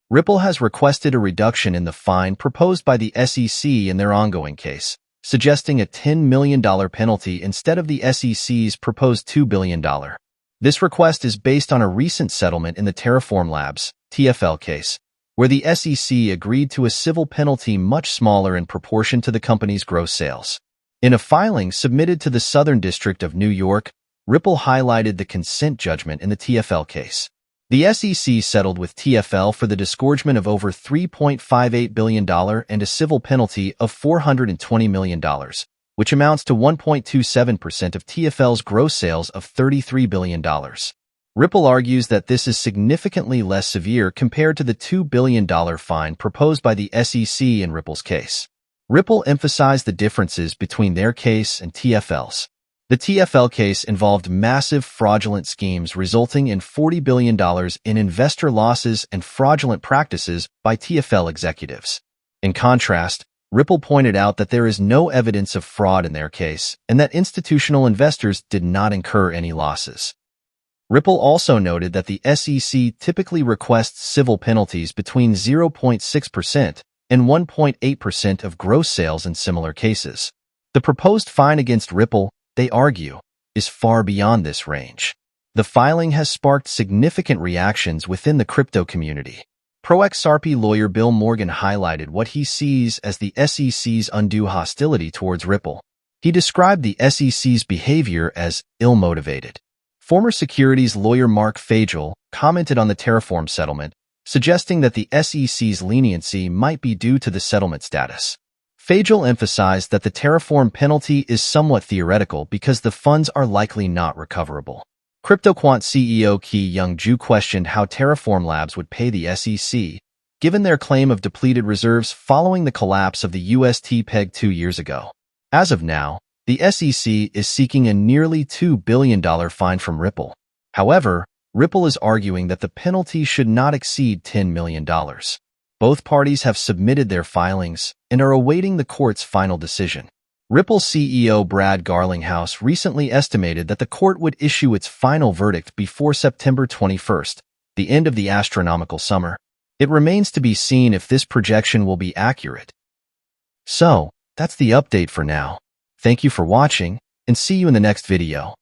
Ripple has requested a reduction in the fine proposed by the SEC in their ongoing case, suggesting a $10 million penalty instead of the SEC's proposed $2 billion. This request is based on a recent settlement in the TerraForm Labs (TFL) case, where the SEC agreed to a civil penalty much smaller in proportion to the company's gross sales. In a filing submitted to the Southern District of New York, Ripple highlighted the consent judgment in the TFL case. The SEC settled with TFL for the disgorgement of over $3.58 billion and a civil penalty of $420 million, which amounts to 1.27% of TFL's gross sales of $33 billion. Ripple argues that this is significantly less severe compared to the $2 billion fine proposed by the SEC in Ripple's case. Ripple emphasized the differences between their case and TFL's. The TFL case involved massive fraudulent schemes resulting in $40 billion in investor losses and fraudulent practices by TFL executives. In contrast, Ripple pointed out that there is no evidence of fraud in their case and that institutional investors did not incur any losses. Ripple also noted that the SEC typically requests civil penalties between 0.6% and 1.8% of gross sales in similar cases. The proposed fine against Ripple, they argue, is far beyond this range. The filing has sparked significant reactions within the crypto community. Pro-XRP lawyer Bill Morgan highlighted what he sees as the SEC's undue hostility towards Ripple. He described the SEC's behavior as ill-motivated. Former securities lawyer Mark Fagel commented on the TerraForm settlement, suggesting that the SEC's leniency might be due to the settlement status. Fagel emphasized that the TerraForm penalty is somewhat theoretical because the funds are likely not recoverable. CryptoQuant CEO Ki-Young Ju questioned how TerraForm Labs would pay the SEC, given their claim of depleted reserves following the collapse of the UST peg 2 years ago. As of now, the SEC is seeking a nearly $2 billion fine from Ripple. However, Ripple is arguing that the penalty should not exceed $10 million. Both parties have submitted their filings and are awaiting the court's final decision. Ripple CEO Brad Garlinghouse recently estimated that the court would issue its final verdict before September 21st, the end of the astronomical summer. It remains to be seen if this projection will be accurate. So, that's the update for now. Thank you for watching, and see you in the next video.